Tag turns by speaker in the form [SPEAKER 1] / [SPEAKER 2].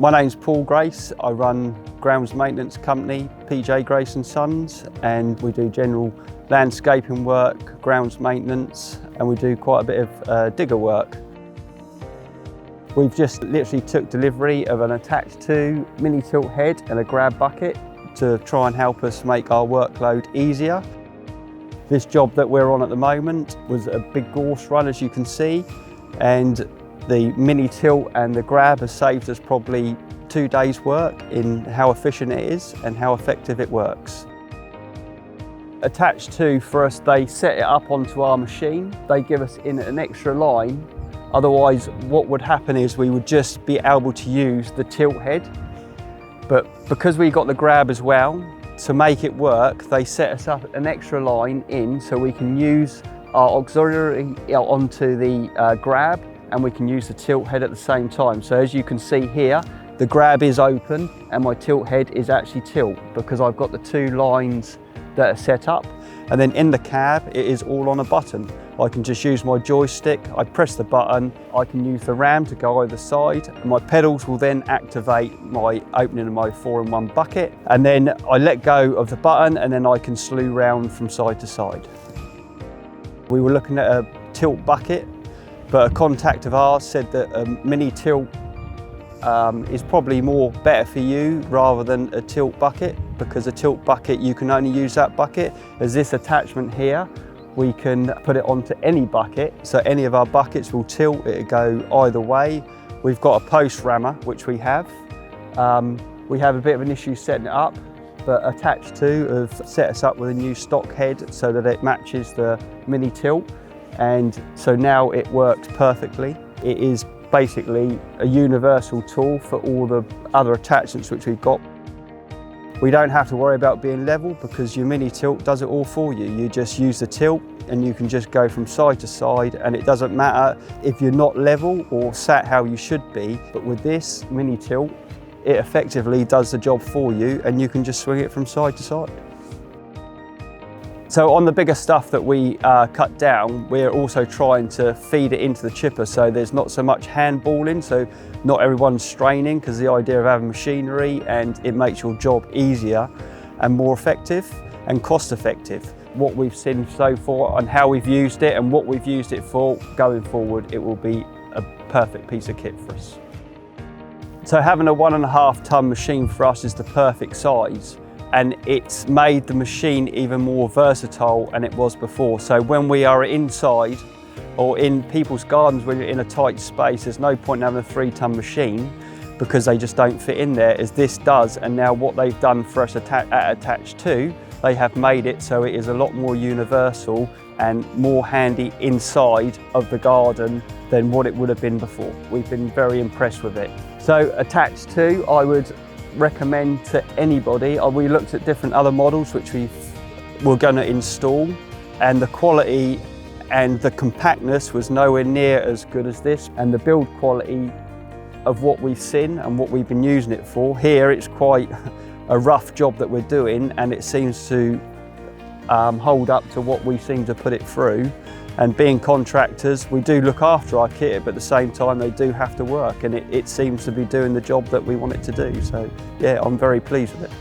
[SPEAKER 1] My name's Paul Grace. I run grounds maintenance company, PJ Grace & Sons, and we do general landscaping work, grounds maintenance, and we do quite a bit of digger work. We've just literally took delivery of an Attach2 mini tilt head and a grab bucket to try and help us make our workload easier. This job that we're on at the moment was a big gorse run, as you can see, and the mini tilt and the grab has saved us probably 2 days' work in how efficient it is and how effective it works. Attach2, for us, they set it up onto our machine. They give us in an extra line. Otherwise, what would happen is we would just be able to use the tilt head. But because we got the grab as well, to make it work, they set us up an extra line in so we can use our auxiliary onto the grab, and we can use the tilt head at the same time. So as you can see here, the grab is open and my tilt head is actually tilt because I've got the 2 lines that are set up. And then in the cab, it is all on a button. I can just use my joystick, I press the button, I can use the ram to go either side, and my pedals will then activate my opening of my 4-in-1 bucket. And then I let go of the button and then I can slew round from side to side. We were looking at a tilt bucket, but a contact of ours said that a mini tilt is probably more better for you rather than a tilt bucket, because a tilt bucket, you can only use that bucket. As this attachment here, we can put it onto any bucket, so any of our buckets will tilt, it'll go either way. We've got a post rammer, which we have. We have a bit of an issue setting it up, but Attach2 have set us up with a new stock head so that it matches the mini tilt. And so now it works perfectly. It is basically a universal tool for all the other attachments which we've got. We don't have to worry about being level because your mini tilt does it all for you. You just use the tilt and you can just go from side to side, and it doesn't matter if you're not level or sat how you should be. But with this mini tilt, it effectively does the job for you and you can just swing it from side to side. So on the bigger stuff that we cut down, we're also trying to feed it into the chipper so there's not so much handballing, so not everyone's straining, because the idea of having machinery, and it makes your job easier and more effective and cost effective. What we've seen so far and how we've used it and what we've used it for, going forward, it will be a perfect piece of kit for us. So having a 1.5 ton machine for us is the perfect size. And it's made the machine even more versatile than it was before. So when we are inside or in people's gardens, when you're in a tight space, there's no point in having a 3-ton machine because they just don't fit in there, as this does. And now what they've done for us at Attach2, they have made it so it is a lot more universal and more handy inside of the garden than what it would have been before. We've been very impressed with it. So Attach2, I would recommend to anybody. We looked at different other models which we're going to install, and the quality and the compactness was nowhere near as good as this, and the build quality of what we've seen and what we've been using it for. Here it's quite a rough job that we're doing, and it seems to hold up to what we seem to put it through. And being contractors, we do look after our kit, but at the same time they do have to work, and it seems to be doing the job that we want it to do. So yeah, I'm very pleased with it.